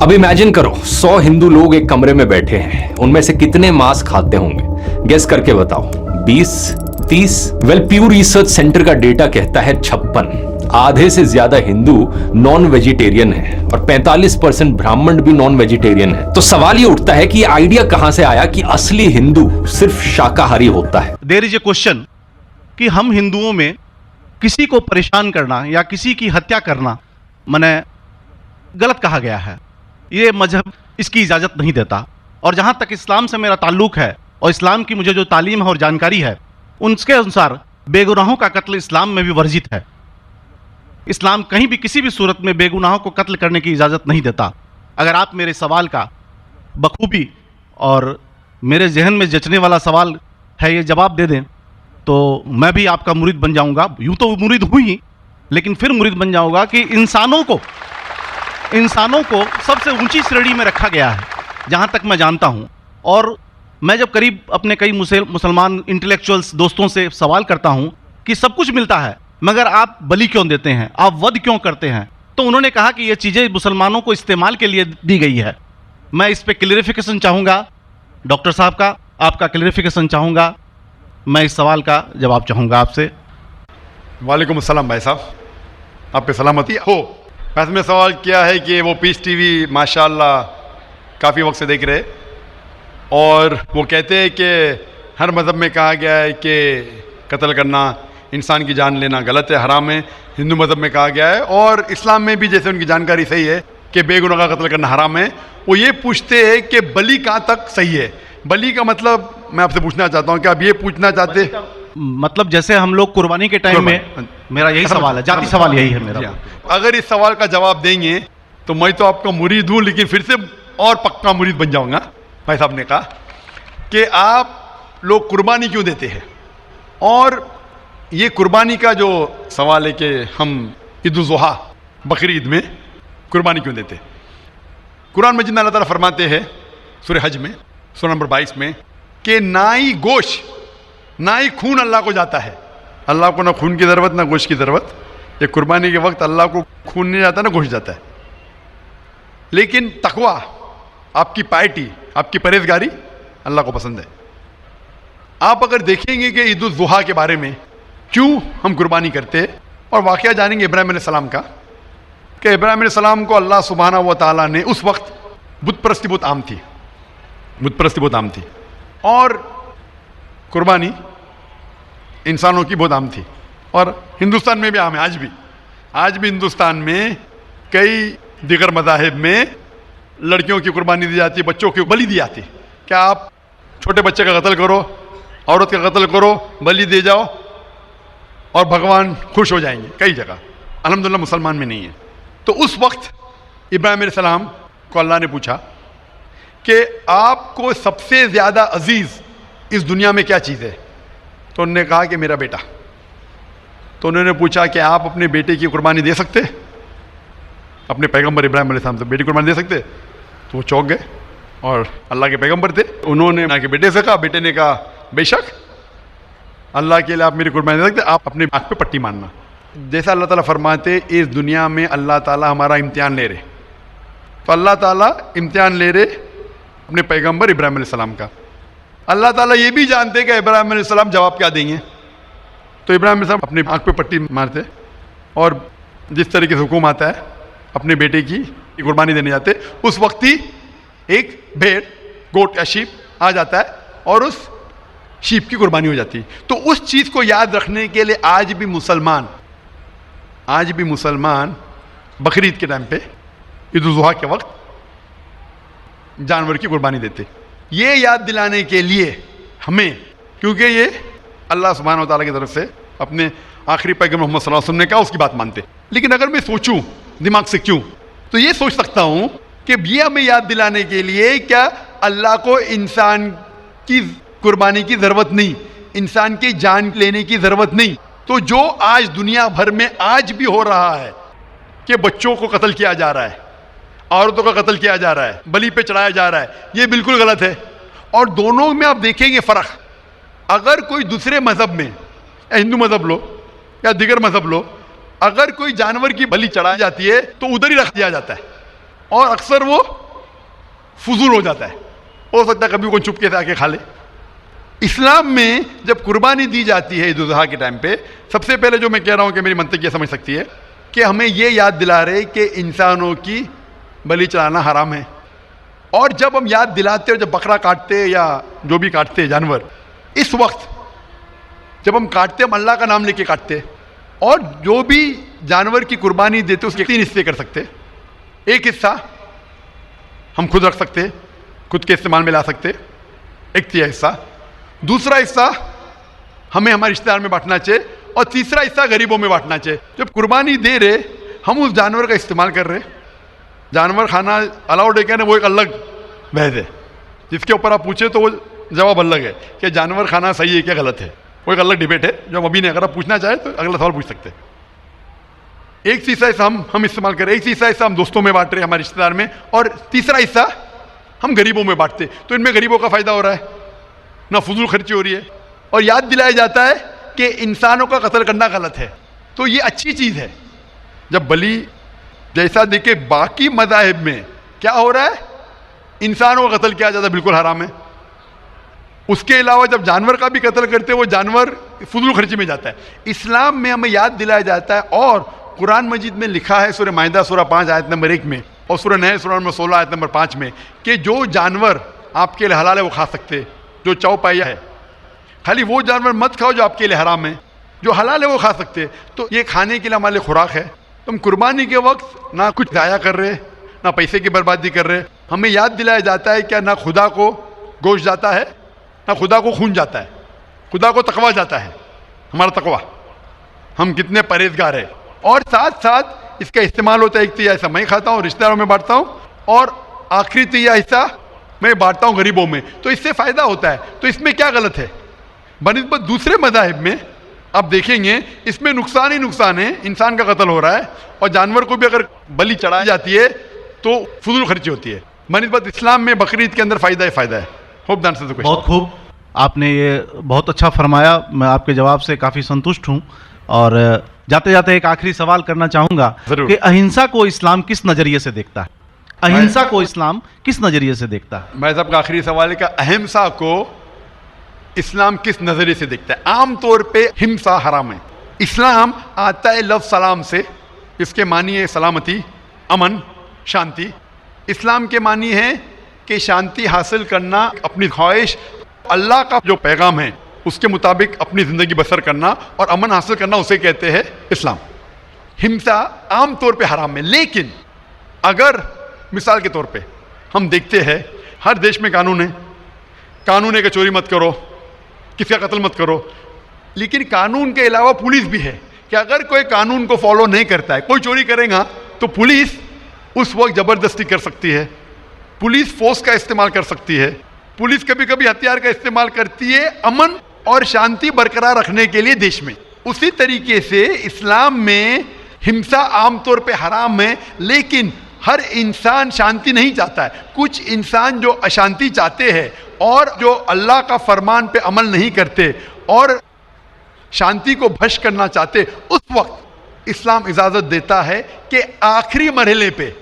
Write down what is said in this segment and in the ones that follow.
अब इमेजिन करो 100 हिंदू लोग एक कमरे में बैठे हैं, उनमें से कितने मांस खाते होंगे? गेस करके बताओ। 20, 30? वेल, प्यू रिसर्च सेंटर का डेटा कहता है 56। आधे से ज्यादा हिंदू नॉन वेजिटेरियन है और 45% ब्राह्मण भी नॉन वेजिटेरियन है। तो सवाल ये उठता है कि आइडिया कहां से आया कि असली हिंदू सिर्फ शाकाहारी होता है? देयर इज ए क्वेश्चन कि हम हिंदुओं में किसी को परेशान करना या किसी की हत्या करना माने गलत कहा गया है। ये मजहब इसकी इजाजत नहीं देता। और जहां तक इस्लाम से मेरा ताल्लुक है और इस्लाम की मुझे जो तालीम है और जानकारी है, उनके अनुसार बेगुनाहों का कत्ल इस्लाम में भी वर्जित है। इस्लाम कहीं भी किसी भी सूरत में बेगुनाहों को कत्ल करने की इजाज़त नहीं देता। अगर आप मेरे सवाल का बखूबी और मेरे जहन में जचने वाला सवाल है ये जवाब दे दें तो मैं भी आपका मुरीद बन जाऊंगा। यूँ तो मुरीद हूँ ही, लेकिन फिर मुरीद बन जाऊंगा कि इंसानों को सबसे ऊंची श्रेणी में रखा गया है जहाँ तक मैं जानता हूँ। और मैं जब करीब अपने कई मुसलमान इंटेलेक्चुअल्स दोस्तों से सवाल करता हूँ कि सब कुछ मिलता है मगर आप बलि क्यों देते हैं, आप वध क्यों करते हैं, तो उन्होंने कहा कि ये चीज़ें मुसलमानों को इस्तेमाल के लिए दी गई है। मैं इस पर क्लियरिफिकेशन चाहूँगा डॉक्टर साहब का, आपका क्लियरिफिकेशन चाहूँगा। मैं इस सवाल का जवाब चाहूँगा आपसे। वालेकुम अस्सलाम भाई साहब, आप पे सलामती हो। वैसे में सवाल किया है कि वो पीस टीवी माशाल्लाह काफ़ी वक्त से देख रहे और वो कहते हैं कि हर मज़हब में कहा गया है कि कत्ल करना, इंसान की जान लेना गलत है, हराम है। हिंदू मज़हब में कहा गया है और इस्लाम में भी जैसे उनकी जानकारी सही है कि बेगुनाह का कत्ल करना हराम है। वो ये पूछते हैं कि बलि कहाँ तक सही है। बलि का मतलब मैं आपसे पूछना चाहता हूँ कि आप ये पूछना चाहते, मतलब जैसे हम लोग कुर्बानी के टाइम में, मेरा यही सवाल है, जाती सवाल यही है मेरा। अगर इस सवाल का जवाब देंगे तो मैं तो आपका मुरीद हूँ, लेकिन फिर से और पक्का मुरीद बन जाऊँगा। भाई साहब ने कहा कि आप लोग कुर्बानी क्यों देते हैं, और ये कुर्बानी का जो सवाल है कि हम ईद उल ज़ुहा बकरी ईद में कुर्बानी क्यों देते। कुरान मजीद में अल्लाह ताला फरमाते हैं सूरह हज में सूरह नंबर 22 में कि ना ही गोश्त ना ही खून अल्लाह को जाता है। अल्लाह को ना खून की ज़रूरत ना गोश्त की ज़रूरत। ये कुर्बानी के वक्त अल्लाह को खून नहीं जाता ना गोश्त जाता है। लेकिन तकवा, आपकी पायटी, आपकी परहेजगारी अल्लाह को पसंद है। आप अगर देखेंगे कि ईद उल ज़ुहा के बारे में क्यों हम कुर्बानी करते हैं और वाक़या जानेंगे इब्राहीम अलैहिस्सलाम का कि इब्राहीम अलैहिस्सलाम को अल्लाह सुब्हानहू व तआला ने, उस वक्त बुत परस्ती बहुत आम थी, बुत परस्ती बहुत आम थी और कुर्बानी इंसानों की बहुत आम थी और हिंदुस्तान में भी आम है। आज भी हिंदुस्तान में कई दीगर मज़ाहिब में लड़कियों की कुर्बानी दी जाती है, बच्चों की बलि दी जाती है। क्या आप छोटे बच्चे का कत्ल करो, औरत का कत्ल करो, बलि दे जाओ और भगवान खुश हो जाएंगे। कई जगह अल्हम्दुलिल्लाह मुसलमान में नहीं है। तो उस वक्त इब्राहीम अलैहिस्सलाम को अल्लाह ने पूछा कि आपको सबसे ज़्यादा अजीज़ इस दुनिया में क्या चीज़ है? तो उन्होंने कहा कि मेरा बेटा। तो उन्होंने पूछा कि आप अपने बेटे की कुर्बानी दे सकते, अपने पैगंबर इब्राहीम अलैहिस्सलाम से बेटी कुर्बानी दे सकते? तो वो चौंक गए और अल्लाह के पैगंबर थे। उन्होंने के बेटे से कहा, बेटे ने कहा बेशक अल्लाह के लिए आप मेरी कुर्बानी दे सकते, आप अपने आँख पे पट्टी मारना। जैसा अल्लाह ताला फरमाते इस दुनिया में अल्लाह ताला हमारा इम्तिहान ले रहे, तो अल्लाह ताला इम्तिहान ले रहे अपने पैगंबर इब्राहीम अलैहिस्सलाम का। अल्लाह ताला ये भी जानते कि इब्राहीम अलैहिस्सलाम जवाब क्या देंगे। तो इब्राहीम अलैहिस्सलाम अपने आँख पे पट्टी मारते और जिस तरीके से हुक्म आता है अपने बेटे की कुर्बानी देने जाते, उस वक्त ही एक भेड़, गोट या शीप आ जाता है और उस शीप की कुर्बानी हो जाती है। तो उस चीज़ को याद रखने के लिए आज भी मुसलमान बकरीद के टाइम पे, ईद उल ज़ुहा के वक्त जानवर की कुर्बानी देते। ये याद दिलाने के लिए हमें, क्योंकि ये अल्लाह सुब्हानहू व तआला की तरफ से अपने आखिरी पैगंबर मोहम्मद सल्लल्लाहु अलैहि वसल्लम ने कहा, उसकी बात मानते। लेकिन अगर मैं सोचूं दिमाग से क्यों, तो ये सोच सकता हूं कि ये हमें याद दिलाने के लिए क्या अल्लाह को इंसान की कुर्बानी की ज़रूरत नहीं, इंसान की जान लेने की ज़रूरत नहीं। तो जो आज दुनिया भर में आज भी हो रहा है कि बच्चों को कत्ल किया जा रहा है, औरतों का कत्ल किया जा रहा है, बलि पे चढ़ाया जा रहा है, ये बिल्कुल गलत है। और दोनों में आप देखेंगे फ़र्क। अगर कोई दूसरे मज़हब में, या हिंदू मज़हब लो या दीगर मज़हब लो, अगर कोई जानवर की बलि चढ़ाई जाती है तो उधर ही रख दिया जाता है, और अक्सर वो फजूल हो जाता है। हो सकता है कभी कोई चुपके से आके खा ले। इस्लाम में जब कुर्बानी दी जाती है ईद उल अज़हा के टाइम पे, सबसे पहले जो मैं कह रहा हूं कि मेरी मंतक ये समझ सकती है कि हमें ये याद दिला रहे कि इंसानों की बलि चढ़ाना हराम है। और जब हम याद दिलाते और जब बकरा काटते या जो भी काटते जानवर, इस वक्त जब हम काटते हम अल्लाह का नाम लेके काटते। और जो भी जानवर की कुर्बानी देते उसके 3 हिस्से कर सकते। एक हिस्सा हम खुद रख सकते, खुद के इस्तेमाल में ला सकते, 1/3 हिस्सा। दूसरा हिस्सा हमें हमारे रिश्तेदार में बांटना चाहिए, और तीसरा हिस्सा गरीबों में बांटना चाहिए। जब कुर्बानी दे रहे हम उस जानवर का इस्तेमाल कर रहे। जानवर खाना अलाउड है क्या ना, वो एक अलग बहस है जिसके ऊपर आप पूछे तो वो जवाब अलग है कि जानवर खाना सही है क्या गलत है, वो एक अलग डिबेट है जो हम अभी नहीं, अगर आप पूछना चाहे तो अगला सवाल पूछ सकते हैं। एक तीसरा हिस्सा हम इस्तेमाल करें, एक तीसरा हिस्सा हम दोस्तों में बांट रहे हमारे रिश्तेदार में, और तीसरा हिस्सा हम गरीबों में बांटते। तो इनमें गरीबों का फायदा हो रहा है, ना फजूल खर्ची हो रही है, और याद दिलाया जाता है कि इंसानों का कत्ल करना गलत है। तो ये अच्छी चीज़ है। जब बलि जैसा देखे बाकी मज़ाहिब में क्या हो रहा है, इंसानों का कत्ल किया जाता है, बिल्कुल हराम है। उसके अलावा जब जानवर का भी कत्ल करते हैं वो जानवर फजूल खर्ची में जाता है। इस्लाम में हमें याद दिलाया जाता है, और कुरान मजीद में लिखा है सूरह माइदा सूरह 5 आयत नंबर 1 में, और सूरह नहल सूरह नंबर 16 आयत नंबर 5 में, कि जो जानवर आपके लिए हलाल है वो खा सकते, जो चौपाया है। खाली वो जानवर मत खाओ जो आपके लिए हराम है, जो हलाल है वो खा सकते। तो ये खाने के लिए हमारे लिए खुराक है। तुम कुर्बानी के वक्त ना कुछ ज़ाया कर रहे, ना पैसे की बर्बादी कर रहे। हमें याद दिलाया जाता है क्या ना खुदा को गोश्त जाता है, ना खुदा को खून जाता है, खुदा को तकवा जाता है। हमारा तकवा, हम कितने परहेजगार हैं। और साथ साथ इसका इस्तेमाल होता है, एक तिया हिस्सा मैं खाता हूँ, रिश्तेदारों में बांटता हूँ, और आखिरी तिया हिस्सा मैं बांटता हूँ गरीबों में। तो इससे फ़ायदा होता है। तो इसमें क्या गलत है? बनिस्बत दूसरे मज़ाहिब में आप देखेंगे इसमें नुकसान ही नुकसान है। इंसान का कत्ल हो रहा है, और जानवर को भी अगर बलि चढ़ाई जाती है तो फजूल खर्ची होती है। बनिस्बत इस्लाम में बकरीद के अंदर फ़ायदा ही फ़ायदा है। Hope the answer the question. बहुत खूब, आपने ये बहुत अच्छा फरमाया। मैं आपके जवाब से काफ़ी संतुष्ट हूँ। और जाते जाते एक आखिरी सवाल करना चाहूँगा कि अहिंसा को इस्लाम किस नज़रिए से देखता है? अहिंसा को इस्लाम किस नज़रिए से देखता है? मैं साहब का आखिरी सवाल है कि अहिंसा को इस्लाम किस नज़रिए से देखता है? आम तौर पे हिंसा हराम है। इस्लाम आता है लफ्ज़ सलाम से, इसके मानी है सलामती, अमन, शांति। इस्लाम के मानी है कि शांति हासिल करना, अपनी ख्वाहिश, अल्लाह का जो पैगाम है उसके मुताबिक अपनी ज़िंदगी बसर करना और अमन हासिल करना, उसे कहते हैं इस्लाम। हिंसा आम तौर पे हराम है। लेकिन अगर मिसाल के तौर पे हम देखते हैं हर देश में कानून है कि चोरी मत करो, किसी का कत्ल मत करो। लेकिन कानून के अलावा पुलिस भी है कि अगर कोई कानून को फॉलो नहीं करता है, कोई चोरी करेगा तो पुलिस उस वक्त ज़बरदस्ती कर सकती है, पुलिस फोर्स का इस्तेमाल कर सकती है, पुलिस कभी कभी हथियार का इस्तेमाल करती है अमन और शांति बरकरार रखने के लिए देश में। उसी तरीके से इस्लाम में हिंसा आमतौर पे हराम है, लेकिन हर इंसान शांति नहीं चाहता है। कुछ इंसान जो अशांति चाहते हैं और जो अल्लाह का फरमान पे अमल नहीं करते और शांति को भ्रष्ट करना चाहते, उस वक्त इस्लाम इजाजत देता है कि आखिरी मरहले पे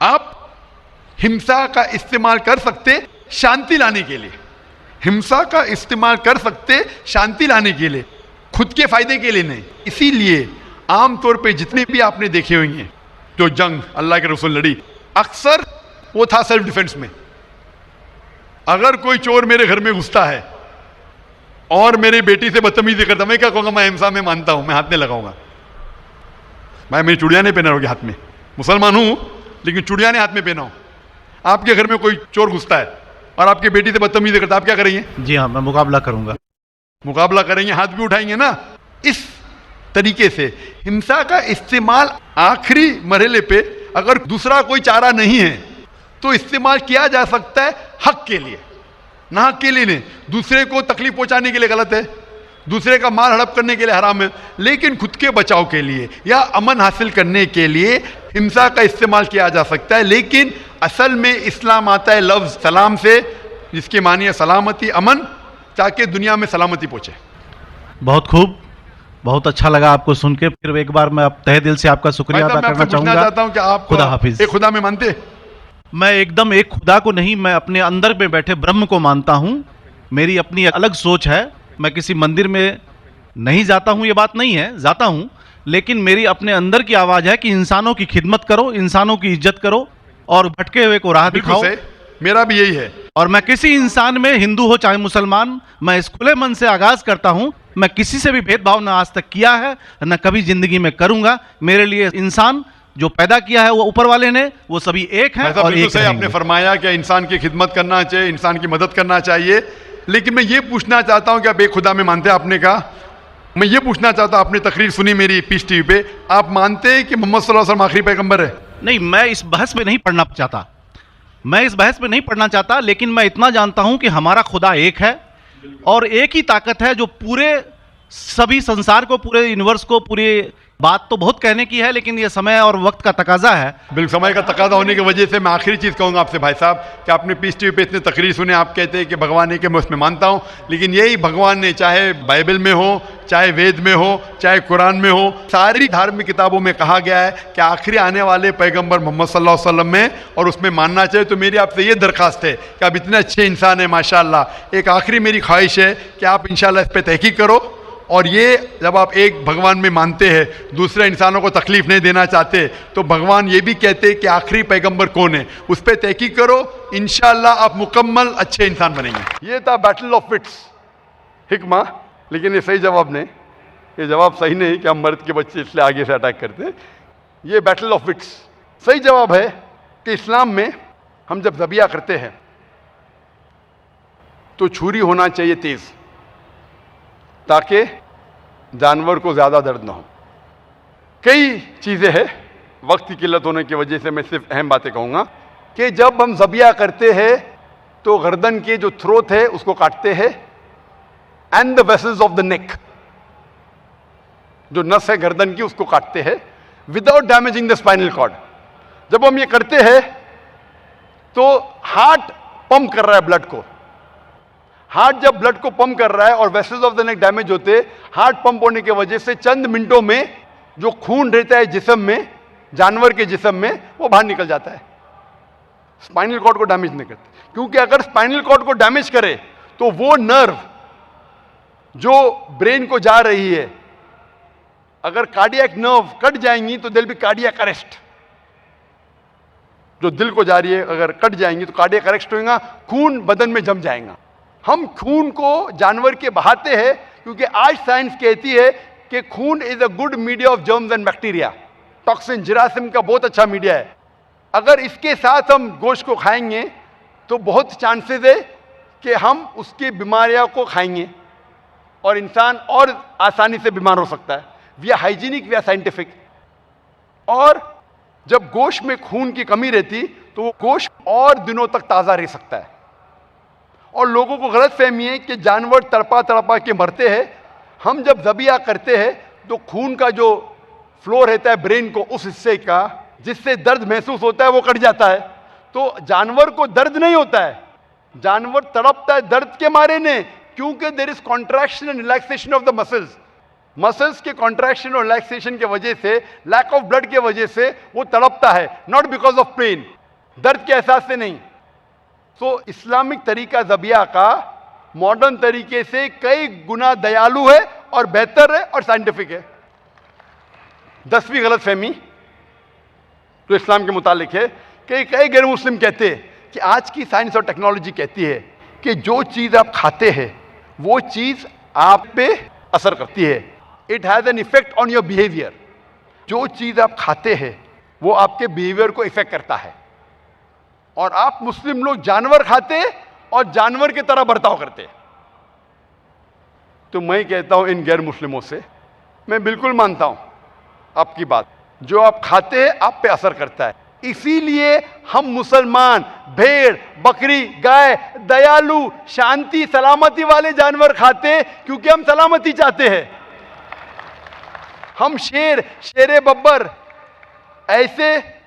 आप हिंसा का इस्तेमाल कर सकते शांति लाने के लिए, हिंसा का इस्तेमाल कर सकते शांति लाने के लिए, खुद के फायदे के लिए नहीं। इसीलिए आमतौर पे जितने भी आपने देखे होंगे जो जंग अल्लाह के रसूल लड़ी, अक्सर वो था सेल्फ डिफेंस में। अगर कोई चोर मेरे घर में घुसता है और मेरी बेटी से बदतमीजी करता, मैं क्या कहूँगा? मैं हिंसा में मानता हूँ, मैं हाथ नहीं लगाऊंगा। मैं मेरी चूड़ियाँ नहीं पहना होगी हाथ में, मुसलमान हूँ लेकिन चूड़ियाँ नहीं हाथ में पहना हूँ। आपके घर में कोई चोर घुसता है और आपकी बेटी से बदतमीजी करता, आप क्या करेंगे? जी हाँ, मैं मुकाबला करूंगा। मुकाबला करेंगे, हाथ भी उठाएंगे ना। इस तरीके से हिंसा का इस्तेमाल आखिरी मरहले पे अगर दूसरा कोई चारा नहीं है तो इस्तेमाल किया जा सकता है हक के लिए, ना हक के लिए नहीं। दूसरे को तकलीफ पहुंचाने के लिए गलत है, दूसरे का माल हड़प करने के लिए हराम है, लेकिन खुद के बचाव के लिए या अमन हासिल करने के लिए हिंसा का इस्तेमाल किया जा सकता है। लेकिन असल में इस्लाम आता है लफ्ज़ सलाम से, जिसकी मानी है सलामती, अमन, ताकि दुनिया में सलामती पहुंचे। बहुत खूब। बहुत अच्छा लगा आपको सुन के। फिर एक बार मैं तहे दिल से आपका शुक्रिया भाई अदा साहब, मैं करना आपसे पूछना चाहूंगा। चाहता हूं कि आप खुदा हाफिज। एक खुदा में मानते हैं? मैं एकदम एक खुदा को नहीं, मैं अपने अंदर में बैठे ब्रह्म को मानता हूं। मेरी अपनी अलग सोच है। मैं किसी मंदिर में नहीं जाता हूं, ये बात नहीं है, जाता हूं, लेकिन मेरी अपने अंदर की आवाज है कि इंसानों की खिदमत करो, इंसानों की इज्जत करो और भटके हुए को राह बिल्कुल दिखाओ। सही, मेरा भी यही है। और मैं किसी इंसान में, हिंदू हो चाहे मुसलमान, मैं इस खुले मन से आगाज करता हूं। मैं किसी से भी भेदभाव ना आज तक किया है, न कभी जिंदगी में करूंगा। मेरे लिए इंसान जो पैदा किया है वो ऊपर वाले ने, वो सभी एक हैं भाई साहब, और बिल्कुल एक सही आपने रहेंगे। फरमाया कि इंसान की खिदमत करना चाहिए, इंसान की मदद करना चाहिए। लेकिन मैं ये पूछना चाहता हूं कि आप एक खुदा में मानते हैं, आपने कहा। मैं ये पूछना चाहता हूं, आपने तकरीर सुनी मेरी पीस टीवी पे, आप मानते हैं कि मोहम्मद सल्लल्लाहु अलैहि वसल्लम आखिरी पैगंबर है? नहीं, मैं इस बहस में नहीं पढ़ना चाहता, मैं इस बहस में नहीं पढ़ना चाहता, लेकिन मैं इतना जानता हूं कि हमारा खुदा एक है और एक ही ताकत है जो पूरे सभी संसार को, पूरे यूनिवर्स को, पूरी बात तो बहुत कहने की है, लेकिन ये समय और वक्त का तकाजा है। बिल्कुल, समय का तकाजा होने की वजह से मैं आखिरी चीज़ कहूंगा आपसे भाई साहब कि आपने पीस टीवी पे इतने तकरीर सुने, आप कहते हैं कि भगवान एक है, मैं उसमें मानता हूं, लेकिन यही भगवान ने चाहे बाइबल में हो, चाहे वेद में हो, चाहे कुरान में हो, सारी धार्मिक किताबों में कहा गया है कि आखिरी आने वाले पैगंबर मोहम्मद सल्लल्लाहु अलैहि वसल्लम में, और उसमें मानना चाहिए। तो मेरी आपसे ये दरखास्त है कि आप इतने अच्छे इंसान हैं माशाल्लाह, एक आखिरी मेरी ख्वाहिश है कि आप इंशाल्लाह इस पर तहकीक करो, और ये जब आप एक भगवान में मानते हैं, दूसरे इंसानों को तकलीफ नहीं देना चाहते, तो भगवान ये भी कहते हैं कि आखिरी पैगंबर कौन है, उस पर तहकीक करो, इंशाल्लाह आप मुकम्मल अच्छे इंसान बनेंगे। ये था बैटल ऑफ विट्स, हिकमा। लेकिन ये सही जवाब नहीं, ये जवाब सही नहीं कि हम मर्द के बच्चे इसलिए आगे से अटैक करते हैं। ये बैटल ऑफ विट्स सही जवाब है कि इस्लाम में हम जब ज़बिया करते हैं तो छुरी होना चाहिए तेज़, ताकि जानवर को ज़्यादा दर्द ना हो। कई चीज़ें हैं, वक्त की किल्लत होने की वजह से मैं सिर्फ अहम बातें कहूँगा कि जब हम ज़बिया करते हैं तो गर्दन के जो थ्रोट है उसको काटते हैं, and the vessels of the neck, जो नस है गर्दन की उसको काटते हैं, without damaging the spinal cord. जब हम ये करते हैं तो हार्ट पंप कर रहा है ब्लड को। हार्ट जब ब्लड को पंप कर रहा है और vessels of the neck damage होते, हार्ट पंप होने की वजह से चंद मिनटों में जो खून रहता है जिस्म में, जानवर के जिस्म में, वो बाहर निकल जाता है। स्पाइनल कॉर्ड को डैमेज नहीं करते, क्योंकि अगर स्पाइनल कॉर्ड को डैमेज करे तो वो नर्व जो ब्रेन को जा रही है, अगर कार्डियक नर्व कट जाएंगी तो दिल भी कार्डियक अरेस्ट, जो दिल को जा रही है अगर कट जाएंगी तो कार्डियक अरेस्ट होगा, खून बदन में जम जाएगा। हम खून को जानवर के बहाते हैं क्योंकि आज साइंस कहती है कि खून is a good media of germs and bacteria. Toxin, जिरासिम का बहुत अच्छा मीडिया है। अगर इसके साथ हम गोश्त को खाएंगे तो बहुत चांसेस है कि हम उसकी बीमारियों को खाएंगे और इंसान और आसानी से बीमार हो सकता है। We are hygienic, we are scientific. और जब गोश्त में खून की कमी रहती तो वो गोश्त और दिनों तक ताज़ा रह सकता है। और लोगों को गलत फहमी है कि जानवर तड़पा तड़पा के मरते हैं। हम जब ज़बिया करते हैं तो खून का जो फ्लो रहता है ब्रेन को, उस हिस्से का जिससे दर्द महसूस होता है, वो कट जाता है। तो जानवर को दर्द नहीं होता है, जानवर तड़पता है दर्द के मारे ने, क्योंकि there is contraction and relaxation of the muscles. Muscles के कॉन्ट्रैक्शन और रिलैक्सेशन की वजह से, लैक ऑफ ब्लड की वजह से वो तड़पता है, नॉट बिकॉज ऑफ पेन, दर्द के एहसास से नहीं। तो इस्लामिक तरीका ज़बिया का मॉडर्न तरीके से कई गुना दयालु है और बेहतर है और साइंटिफिक है। 10वीं गलत फहमी जो इस्लाम के मुतालिक है कि कई गैर मुस्लिम कहते हैं कि आज की साइंस और टेक्नोलॉजी कहती है कि जो चीज़ आप खाते हैं वो चीज़ आप पे असर करती है। It has an effect on your behaviour. जो चीज़ आप खाते हैं वो आपके बिहेवियर को इफेक्ट करता है। और आप मुस्लिम लोग जानवर खाते और जानवर की तरह बर्ताव करते। तो मैं कहता हूं इन गैर मुस्लिमों से, मैं बिल्कुल मानता हूं आपकी बात, जो आप खाते हैं आप पे असर करता है। इसीलिए हम मुसलमान भेड़, बकरी, गाय, दयालु, शांति, सलामती वाले जानवर खाते, क्योंकि हम सलामती चाहते हैं। हम शेर, शेरे बब्बर ऐसे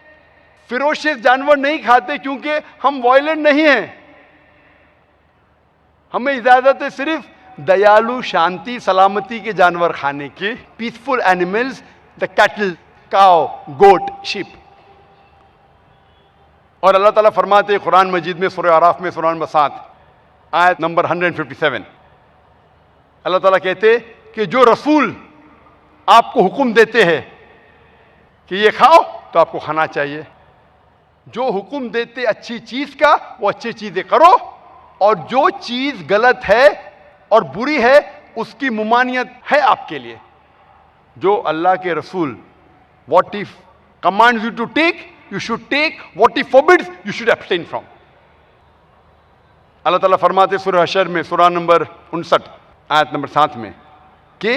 फिरोशियस जानवर नहीं खाते क्योंकि हम वायलेंट नहीं हैं। हमें इजाजत है सिर्फ दयालु, शांति, सलामती के जानवर खाने के, peaceful animals, the cattle, cow, goat, sheep. और अल्लाह ताला फरमाते कुरान मजीद में सूरह आराफ में सूरह नंबर 7 आयत नंबर 157, अल्लाह ताला कहते कि जो रसूल आपको हुक्म देते हैं कि ये खाओ तो आपको खाना चाहिए, जो हुक्म देते अच्छी चीज का वो अच्छी चीजें करो, और जो चीज गलत है और बुरी है उसकी मुमानियत है आपके लिए। जो अल्लाह के रसूल what he commands you to take you should take, what he forbids you should abstain from. Allah ताला फरमाते सूरह हशर में सूरह नंबर 59 आयत नंबर 7 में कि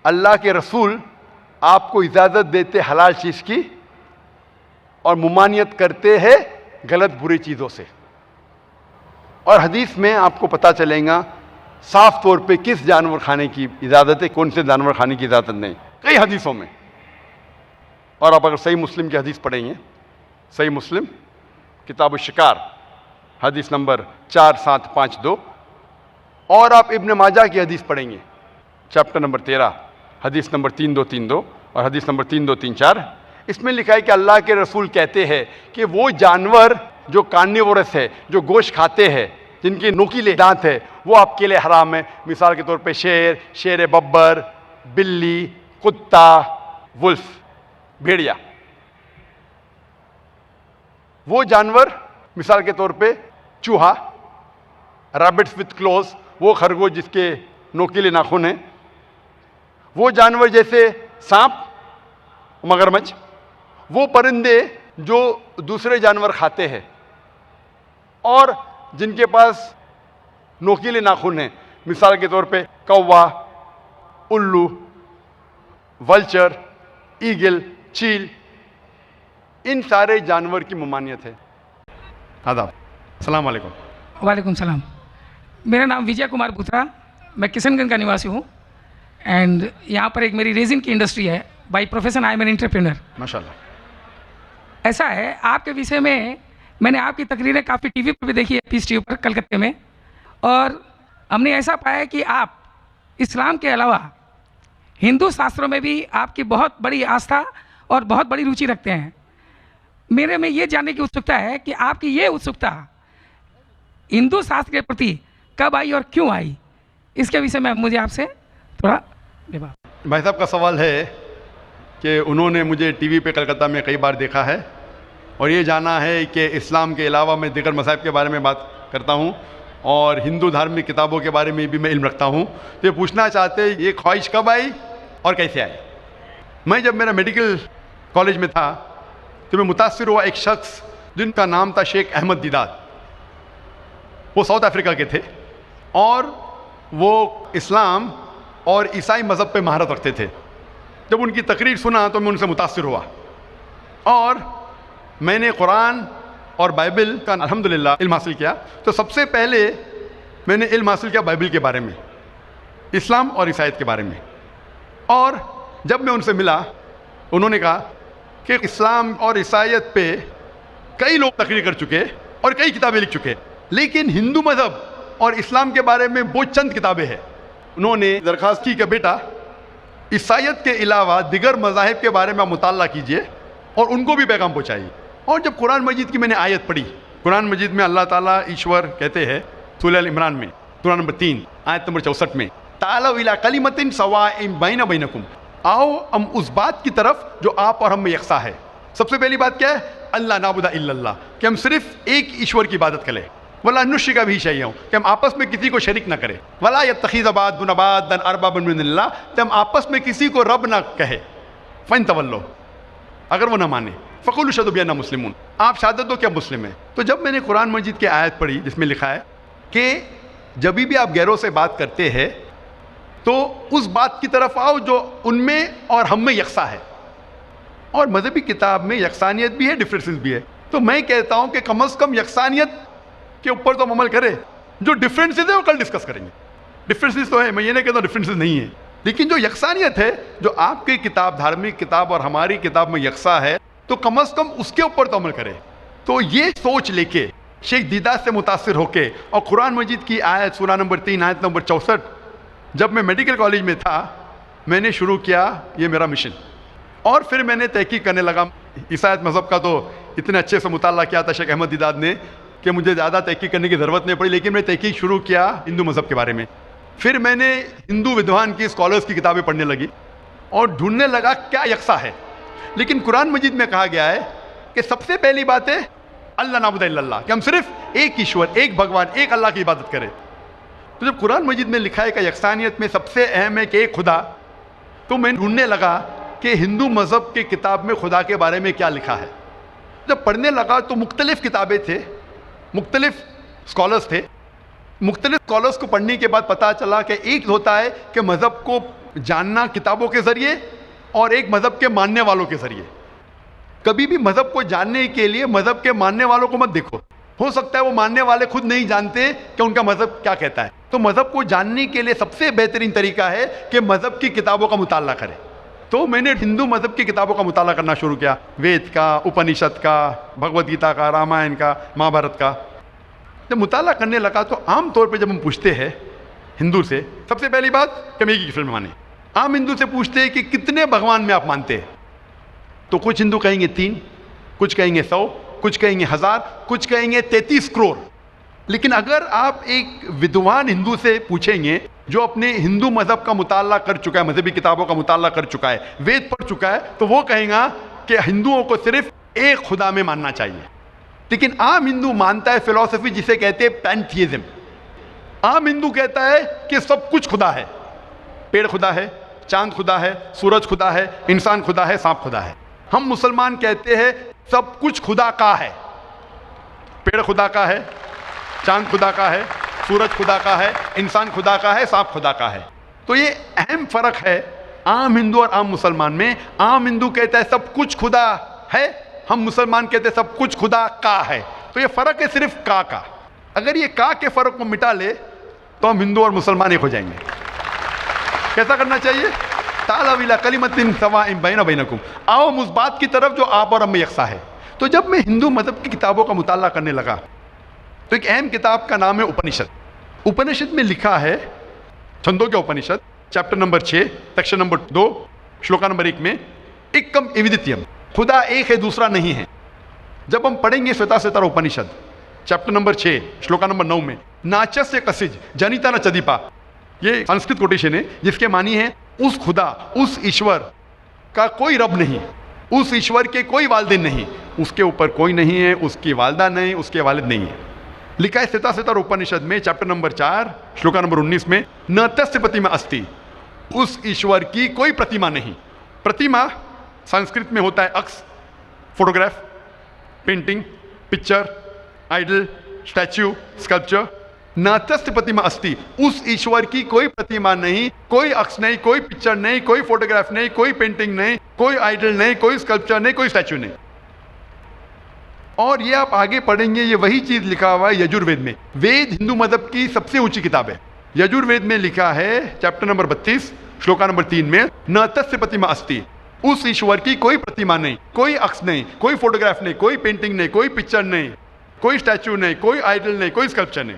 अल्लाह के रसूल आपको इजाजत देते हलाल चीज की और मुमानियत करते हैं गलत बुरी चीजों से। और हदीस में आपको पता चलेगा साफ तौर पे किस जानवर खाने की इजाजत है, कौन से जानवर खाने की इजाजत नहीं, कई हदीसों में। और आप अगर सही मुस्लिम की हदीस पढ़ेंगे, सही मुस्लिम किताब शिकार हदीस नंबर 4752, और आप इब्न माजा की हदीस पढ़ेंगे चैप्टर नंबर 13 हदीस नंबर 3232 और हदीस नंबर 3234, इसमें लिखा है कि अल्लाह के रसूल कहते हैं कि वो जानवर जो कार्निवोरस है, जो गोश्त खाते हैं, जिनके नोकीले दांत है, वो आपके लिए हराम है। मिसाल के तौर पे शेर, शेर बब्बर, बिल्ली, कुत्ता, वुल्फ, भेड़िया, वो जानवर मिसाल के तौर पे चूहा, रैबिट्स विथ क्लोज, वो खरगोश जिसके नोकीले नाखून हैं, वो जानवर जैसे सांप, मगरमच्छ, वो परिंदे जो दूसरे जानवर खाते हैं और जिनके पास नोकीले नाखून हैं, मिसाल के तौर पे कौवा, उल्लू, वल्चर, ईगल, चील, इन सारे जानवर की ममानियत है। आदाब, अस्सलाम वालेकुम। वालेकुम सलाम। मेरा नाम विजय कुमार बुत्रा, मैं किशनगंज का निवासी हूँ एंड यहाँ पर एक मेरी रेजिन की इंडस्ट्री है। By profession I am an entrepreneur. माशाल्लाह। ऐसा है, आपके विषय में मैंने आपकी तकरीरें काफ़ी टीवी पर भी देखी है, पीस टीवी पर कलकत्ते में, और हमने ऐसा पाया कि आप इस्लाम के अलावा हिंदू शास्त्रों में भी आपकी बहुत बड़ी आस्था और बहुत बड़ी रुचि रखते हैं। मेरे में ये जानने की उत्सुकता है कि आपकी ये उत्सुकता हिंदू शास्त्र के प्रति कब आई और क्यों आई, इसके विषय में मुझे आपसे थोड़ा विवाद। भाई साहब का सवाल है कि उन्होंने मुझे टीवी पे कलकत्ता में कई बार देखा है और ये जाना है कि इस्लाम के अलावा मैं दीगर मज़ाहिब के बारे में बात करता हूँ और हिंदू धार्मिक किताबों के बारे में भी मैं इल्म रखता हूँ। तो ये पूछना चाहते ये ख्वाहिश कब आई और कैसे आई। मैं जब मेरा मेडिकल कॉलेज में था तो मैं मुतासिर हुआ एक शख्स जिनका नाम था शेख अहमद दीदात। वो साउथ अफ्रीका के थे और वो इस्लाम और ईसाई मज़हब पे महारत रखते थे। जब उनकी तकरीर सुना तो मैं उनसे मुतासिर हुआ और मैंने कुरान और बाइबल का अल्हम्दुलिल्लाह इल्म हासिल किया। तो सबसे पहले मैंने इल्म हासिल किया बाइबल के बारे में, इस्लाम और ईसाईयत के बारे में। और जब मैं उनसे मिला उन्होंने कहा कि इस्लाम और ईसाईयत पे कई लोग तकरीर कर चुके और कई किताबें लिख चुके, लेकिन हिंदू मज़हब और इस्लाम के बारे में बहुत चंद किताबें हैं। उन्होंने दरख्वास्त की कि बेटा ईसाईयत के अलावा दिगर मज़ाहिब के बारे में आप मुताला कीजिए और उनको भी पैगाम पहुँचाइए। और जब कुरान मजीद की मैंने आयत पढ़ी, कुरान मजीद में अल्लाह ताला ईश्वर कहते हैं सूरह अल इमरान में सूरह नंबर 3 आयत नंबर 64 में, तालौ इला कलिमतिन सवाइन बैना बैनकुम, आओ हम उस बात की तरफ जो आप और हम में यकसा है। सबसे पहली बात क्या है? अल्लाह नाबुदा इल्लल्लाह, कि हम सिर्फ एक ईश्वर की इबादत करें। वला नुश्रिका भी शैअन, कि हम आपस में किसी को शरीक न करें। वला यत्तखिज़ बादुना बादन अरबाबन मिन दुनिल्लाह, कि हम आपस में किसी को रब ना कहे। फ़इन तवल्लो, अगर वो ना माने, फ़क़ूलू शहदू बिअन्ना मुस्लिमून, आप शहादत दो कि आप मुस्लिम हैं। तो जब मैंने कुरान मजीद की आयत पढ़ी जिसमें लिखा है कि जब भी आप गैरों से बात करते हैं तो उस बात की तरफ आओ जो उनमें और हम में यकसा है, और मजहबी किताब में यकसानियत भी है, डिफरेंसेस भी है। तो मैं कहता हूँ कि कम अज़ कम यकसानियत के ऊपर तो हम अमल करें, जो डिफरेंसेस है वो कल डिस्कस करेंगे। डिफरेंसेस तो है, मैं ये नहीं कहता डिफरेंसेस नहीं है, लेकिन जो यकसानियत है, जो आपकी किताब धार्मिक किताब और हमारी किताब में यकसा है, तो कम अज़ कम उसके ऊपर तो अमल करें। तो ये सोच लेके शेख दीदार से मुतासिर होके और कुरान मजीद की आयत सूरा नंबर 3 आयत नंबर 64 जब मैं मेडिकल कॉलेज में था मैंने शुरू किया ये मेरा मिशन। और फिर मैंने तहकीक करने लगा। ईसाईयत मज़हब का तो इतने अच्छे से मुताला किया था शेख अहमद दीदार ने कि मुझे ज़्यादा तहकीक करने की ज़रूरत नहीं पड़ी, लेकिन मैं तहकीक शुरू किया हिंदू मज़हब के बारे में। फिर मैंने हिंदू विद्वान की स्कॉलर्स की किताबें पढ़ने लगी और ढूंढने लगा क्या यकसा है। लेकिन कुरान मजीद में कहा गया है कि सबसे पहली बात है अल्लाह नाबुद इल्लल्लाह, कि हम सिर्फ एक ईश्वर, एक भगवान, एक अल्लाह की इबादत करें। तो जब कुरान मजीद में लिखा है कि यकसानियत में सबसे अहम है कि एक खुदा, तो मैं ढूंढने लगा कि हिंदू मज़हब की किताब में खुदा के बारे में क्या लिखा है। जब पढ़ने लगा तो मुख्तलिफ़ किताबें थे, मुख्तलिफ़ स्कॉलर्स थे। मुख्तलिफ़ स्कॉलर्स को पढ़ने के बाद पता चला कि एक होता है कि मज़हब को जानना किताबों के ज़रिए और एक मज़हब के मानने वालों के ज़रिए। कभी भी मज़हब को जानने के लिए मज़हब के मानने वालों को मत देखो, हो सकता है वो मानने वाले खुद नहीं जानते कि उनका मज़हब क्या कहता है। तो मज़हब को जानने के लिए सबसे बेहतरीन तरीका है कि मज़हब की किताबों का मुताला करें। तो मैंने हिंदू मज़हब की किताबों का मुताला करना शुरू किया, वेद का, उपनिषद का, भगवद गीता का, रामायण का, महाभारत का। जब मुताला करने लगा तो आम तौर पे जब हम पूछते हैं हिंदू से, सबसे पहली बात कि मैं एक ही ईश्वर में माने। आम हिंदू से पूछते हैं कि कितने भगवान में आप मानते हैं, तो कुछ हिंदू कहेंगे 3, कुछ कहेंगे 100, कुछ कहेंगे 1000, कुछ कहेंगे 33 करोड़। लेकिन अगर आप एक विद्वान हिंदू से पूछेंगे जो अपने हिंदू मज़हब का मुताला कर चुका है, मज़हबी किताबों का मुताला कर चुका है, वेद पढ़ चुका है, तो वो कहेगा कि हिंदुओं को सिर्फ एक खुदा में मानना चाहिए। लेकिन आम हिंदू मानता है फिलॉसफी जिसे कहते हैं पैंथीइज्म। आम हिंदू कहता है कि सब कुछ खुदा है, पेड़ खुदा है, चांद खुदा है, सूरज खुदा है, इंसान खुदा है, सांप खुदा है। हम मुसलमान कहते हैं सब कुछ खुदा का है, पेड़ खुदा का है, चांद खुदा का है, सूरज खुदा का है, इंसान खुदा का है, सांप खुदा का है। तो ये अहम फर्क है आम हिंदू और आम मुसलमान में। आम हिंदू कहता है सब कुछ खुदा है, हम मुसलमान कहते हैं सब कुछ खुदा का है। तो ये फर्क है सिर्फ का। अगर ये का के फर्क को मिटा ले तो हम हिंदू और मुसलमान एक हो जाएंगे। कैसा करना चाहिए? तालविला कलिमतिन सवाइन बैना बैनकुम, आओ उस बात की तरफ जो आप और हम में यकसा है। तो जब मैं हिंदू मज़हब की किताबों का मुताला करने लगा तो एक अहम किताब का नाम है उपनिषद। उपनिषद में लिखा है, Chandogya Upanishad, chapter number 6, section number 2, shloka number 1 में, एकम एविदित्यम, खुदा एक है दूसरा नहीं है। जब हम पढ़ेंगे श्वेताश्वेतर उपनिषद चैप्टर नंबर 6 श्लोका नंबर 9 में, नाचस्य कसिज जनिता न चदीपा, ये संस्कृत कोटेशन है जिसके मानी है उस खुदा, उस ईश्वर का कोई रब नहीं, उस ईश्वर के कोई वालिदैन नहीं, उसके ऊपर कोई नहीं है, उसकी वालदा नहीं, उसके वालिद नहीं है। लिखा है श्वेताश्वेतर उपनिषद में चैप्टर नंबर 4 श्लोका नंबर 19 में, न तस्य प्रतिमा अस्ति, उस ईश्वर की कोई प्रतिमा नहीं। प्रतिमा संस्कृत में होता है अक्स, photograph, painting, picture, idol, statue, sculpture. न तस्य प्रतिमा अस्ति, उस ईश्वर की कोई प्रतिमा नहीं, कोई अक्स नहीं, कोई पिक्चर नहीं, कोई फोटोग्राफ नहीं, कोई पेंटिंग नहीं, कोई आइडल नहीं, कोई स्कल्पचर नहीं, कोई स्टैच्यू नहीं। और ये आप आगे पढ़ेंगे, ये वही चीज लिखा हुआ है यजुर्वेद में। वेद हिंदू मज़हब की सबसे ऊंची किताब है। यजुर्वेद में लिखा है चैप्टर नंबर 32 श्लोका नंबर 3 में, न तस्य प्रतिमा अस्ति, उस ईश्वर की कोई प्रतिमा नहीं, कोई अक्स नहीं, कोई फोटोग्राफ नहीं, कोई पेंटिंग नहीं, कोई पिक्चर नहीं, कोई स्टैच्यू नहीं, कोई आइडल नहीं, कोई स्कल्पचर नहीं।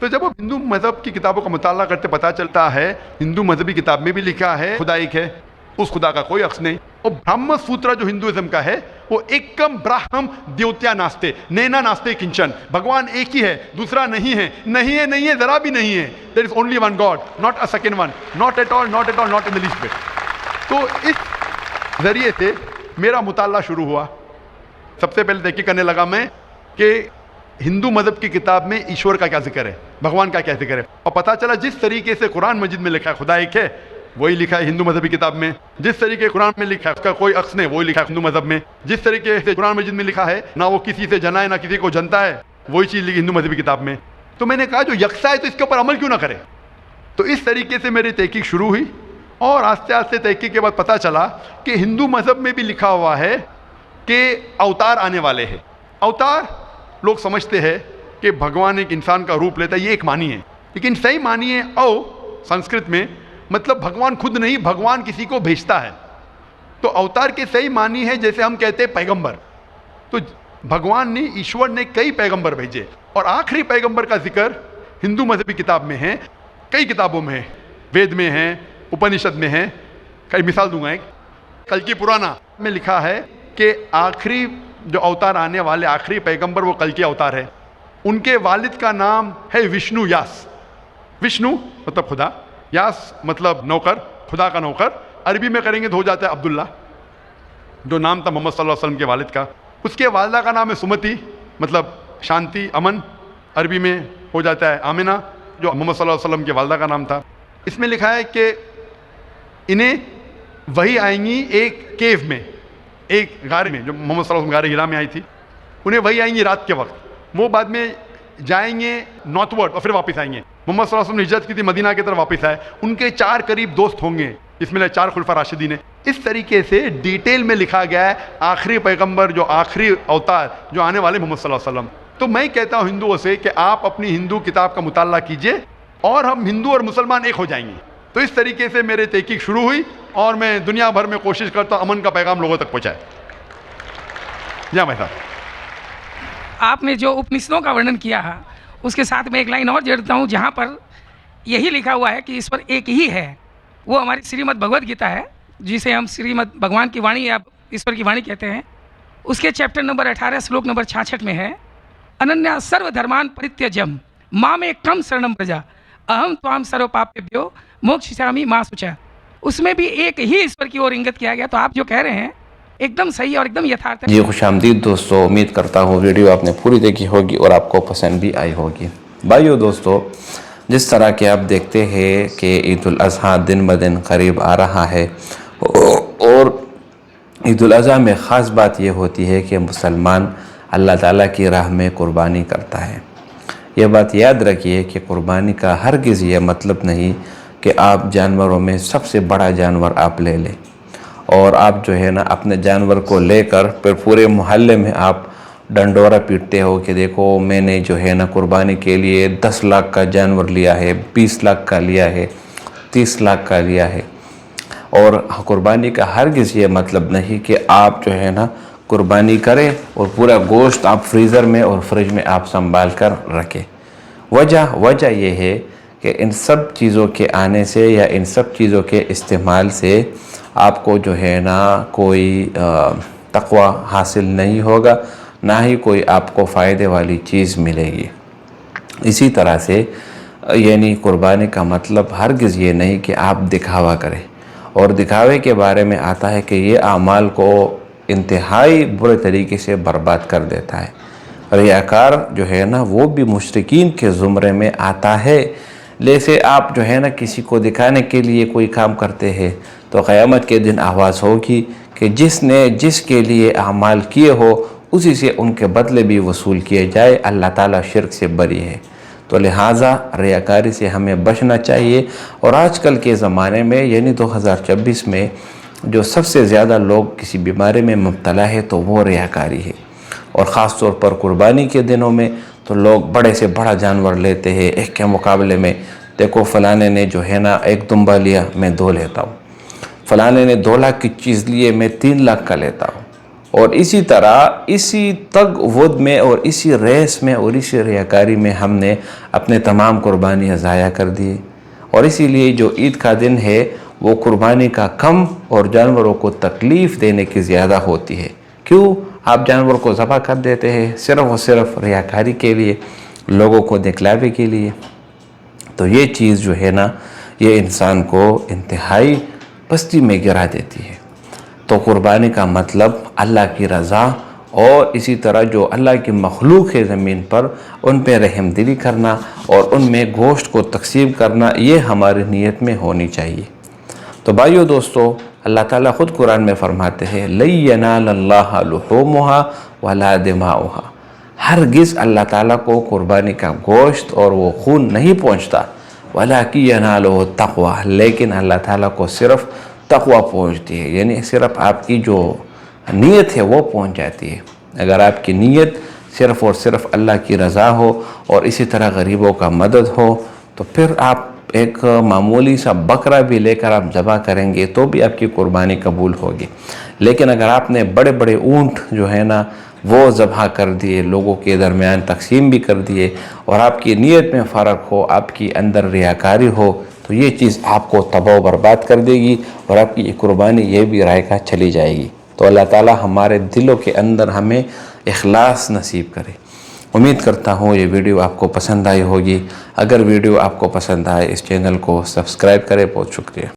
तो जब आप हिंदू मज़हब की किताबों का मुताला करते पता चलता है हिंदू मज़हबी किताब में भी लिखा है खुदा एक है, उस खुदा का कोई अक्स नहीं। और ब्राह्म सूत्र जो हिंदुइज्म का है वो एकम ब्राह्म द्योत्या नास्ते नैना नास्ते किंचन, भगवान एक ही है, दूसरा नहीं है, नहीं है, नहीं है, जरा भी नहीं है। There is only one god, not a second one, not at all, not at all, not in the least bit. तो इस जरिए से मेरा मुताला शुरू हुआ। सबसे पहले तहकीक करने लगा मैं कि हिंदू मज़हब की किताब में ईश्वर का क्या जिक्र है, भगवान का क्या जिक्र है। और पता चला जिस तरीके से कुरान मजीद में लिखा है खुदा एक है, वही लिखा है हिंदू मज़हबी किताब में। जिस तरीके कुरान में लिखा है उसका कोई अक्स नहीं, वही लिखा है हिंदू मज़हब में। जिस तरीके से कुरान मजीद में लिखा है ना वो किसी से जना है ना किसी को जनता है, वही चीज़ लिखी हिंदू मज़हबी किताब में। तो मैंने कहा जो यकसा है तो इसके ऊपर अमल क्यों ना करे। तो इस तरीके से मेरी तहकीक शुरू हुई और आस्ते आस्ते तहकीक के बाद पता चला कि हिंदू मज़हब में भी लिखा हुआ है कि अवतार आने वाले हैं। अवतार लोग समझते हैं कि भगवान एक इंसान का रूप लेता है, ये एक मानी है, लेकिन सही मानी है संस्कृत में मतलब भगवान खुद नहीं, भगवान किसी को भेजता है। तो अवतार के सही मानी है जैसे हम कहते हैं पैगंबर। तो भगवान ने, ईश्वर ने कई पैगंबर भेजे और आखिरी पैगंबर का जिक्र हिंदू मजहबी किताब में है, कई किताबों में है, वेद में है, उपनिषद में है। कई मिसाल दूंगा एक, कल्कि पुराना में लिखा है कि आखिरी जो अवतार आने वाले आखिरी पैगंबर वो कल्कि अवतार है। उनके वालिद का नाम है विष्णु यास। विष्णु मतलब खुदा, यास मतलब नौकर, खुदा का नौकर। अरबी में करेंगे तो हो जाता है अब्दुल्ला, जो नाम था मोहम्मद सल्लल्लाहु अलैहि वसल्लम के वालिद का। उसके वालिदा का नाम है सुमति, मतलब शांति, अमन। अरबी में हो जाता है आमिना, जो मोहम्मद सल्लल्लाहु अलैहि वसल्लम के वालिदा का नाम था। इसमें लिखा है कि इन्हें वही आएंगी एक केव में, एक गार में, जो मोहम्मद सल्लल्लाहु अलैहि वसल्लम गार हिरा में आई थी। उन्हें वही आएंगी रात के वक्त, वो बाद में जाएंगे नॉर्थवर्ड और फिर वापस आएंगे। मोहम्मद सल्लल्लाहु अलैहि वसल्लम ने हिजरत की थी, मदीना की तरफ वापस आए। उनके 4 करीब दोस्त होंगे, इसमें 4 खुलफा राशिदीन है। इस तरीके से डिटेल में लिखा गया है आखिरी पैगंबर, जो आखिरी अवतार जो आने वाले मोहम्मद सल्लल्लाहु अलैहि वसल्लम। तो मैं कहता हूँ हिंदुओं से कि आप अपनी हिंदू किताब का मुताला कीजिए और हम हिंदू और मुसलमान एक हो जाएंगे। तो इस तरीके से मेरे तहकीक शुरू हुई और मैं दुनिया भर में कोशिश करता हूँ अमन का पैगाम लोगों तक पहुँचाए। जी भाई साहब, आपने जो उपनिषदों का वर्णन किया है उसके साथ में एक लाइन और जोड़ता हूँ, जहाँ पर यही लिखा हुआ है कि ईश्वर एक ही है। वो हमारी श्रीमद् भगवद गीता है, जिसे हम श्रीमद् भगवान की वाणी या ईश्वर की वाणी कहते हैं। उसके चैप्टर नंबर 18 श्लोक नंबर 66 में है, अनन्या सर्वधर्मान परित्यज्यम मामेकं शरणं व्रज अहम त्वां सर्व पापेभ्यो मोक्षयिष्यामि मा शुचः। उसमें भी एक ही ईश्वर की ओर इंगित किया गया। तो आप जो कह रहे हैं एकदम सही और एकदम यथार्थ है। जी खुशामदीद दोस्तों, उम्मीद करता हूँ वीडियो आपने पूरी देखी होगी और आपको पसंद भी आई होगी। भाइयों दोस्तों, जिस तरह के आप देखते हैं कि ईद उल अज़हा दिन ब दिन करीब आ रहा है और ईद उल अज़हा में ख़ास बात यह होती है कि मुसलमान अल्लाह ताला की राह में कुर्बानी करता है। यह बात याद रखिए कि कुर्बानी का हरगिज़ ये मतलब नहीं कि आप जानवरों में सबसे बड़ा जानवर आप ले लें और आप जो है ना अपने जानवर को लेकर फिर पूरे मोहल्ले में आप डंडोरा पीटते हो कि देखो मैंने जो है ना कुर्बानी के लिए 10 लाख का जानवर लिया है, 20 लाख का लिया है, 30 लाख का लिया है। और कुर्बानी का हरगिज़ ये मतलब नहीं कि आप जो है ना कुर्बानी करें और पूरा गोश्त आप फ्रीज़र में और फ्रिज में आप संभाल कर रखें। वजह यह है कि इन सब चीज़ों के आने से या इन सब चीज़ों के इस्तेमाल से आपको जो है ना कोई तक़वा हासिल नहीं होगा, ना ही कोई आपको फ़ायदे वाली चीज़ मिलेगी। इसी तरह से यानी कुर्बानी का मतलब हरगिज़ ये नहीं कि आप दिखावा करें, और दिखावे के बारे में आता है कि ये आमाल को इंतहाई बुरे तरीके से बर्बाद कर देता है। रियाकार जो है ना वो भी मुशरिकीन के ज़ुमरे में आता है। जैसे आप जो है ना किसी को दिखाने के लिए कोई काम करते हैं तो क़यामत के दिन आवाज़ होगी कि जिसने जिसके लिए अमाल किए हो उसी से उनके बदले भी वसूल किए जाए। अल्लाह ताला शिर्क से बरी है। तो लिहाजा रियाकारी से हमें बचना चाहिए। और आजकल के ज़माने में यानी 2026 में जो सबसे ज़्यादा लोग किसी बीमारी में मुब्तला है तो वो रियाकारी है। और ख़ास तौर पर कुर्बानी के दिनों में तो लोग बड़े से बड़ा जानवर लेते हैं एक के मुकाबले में। देखो फ़लाने ने जो है ना 1 दुम्बा लिया, मैं 2 लेता हूँ। फ़लाने ने 2 लाख की चीज़ लिए, मैं 3 लाख का लेता हूँ। और इसी तरह इसी तग वुद में और इसी रेस में और इसी रियाकारी में हमने अपने तमाम कुर्बानियाँ ज़ाया कर दी। और इसीलिए जो ईद का दिन है वो कुर्बानी का कम और जानवरों को तकलीफ़ देने की ज़्यादा होती है। क्यों? आप जानवर को ज़बह कर देते हैं सिर्फ़ और सिर्फ रियाकारी के लिए, लोगों को दिखलावे के लिए। तो ये चीज़ जो है ना ये इंसान को इंतहाई पस्ती में गिरा देती है। तो कुर्बानी का मतलब अल्लाह की रज़ा और इसी तरह जो अल्लाह की मखलूक है ज़मीन पर उन पर रहमदिली करना और उनमें गोश्त को तकसीम करना, ये हमारी नीयत में होनी चाहिए। तो भाइयों दोस्तों, अल्लाह ताला ख़ुद कुरान में फ़रमाते हैं लन यनालल्लाह लुहूमुहा वला दिमाउहा। हरगिज़ अल्लाह ताला को कुर्बानी का गोश्त और वो खून नहीं पहुँचता। वलाकिन यनालुहु तक़वा, लेकिन अल्लाह ताला को सिर्फ़ तक़वा पहुँचती है, यानी सिर्फ़ आपकी जो नीयत है वो पहुँच जाती है। अगर आपकी नीयत सिर्फ़ और सिर्फ अल्लाह की रज़ा हो और इसी तरह गरीबों का मदद हो तो फिर आप एक मामूली सा बकरा भी लेकर आप ज़बह करेंगे तो भी आपकी कुर्बानी कबूल होगी। लेकिन अगर आपने बड़े बड़े ऊँट जो है ना वो ज़बह कर दिए, लोगों के दरमियान तकसीम भी कर दिए, और आपकी नीयत में फ़र्क हो, आपकी अंदर रियाकारी हो, तो ये चीज़ आपको तबाह बर्बाद कर देगी और आपकी ये कुर्बानी ये भी रायगा चली जाएगी। तो अल्लाह ताला हमारे दिलों के अंदर हमें इखलास नसीब करे। उम्मीद करता हूँ ये वीडियो आपको पसंद आई होगी। अगर वीडियो आपको पसंद आए इस चैनल को सब्सक्राइब करें। बहुत शुक्रिया।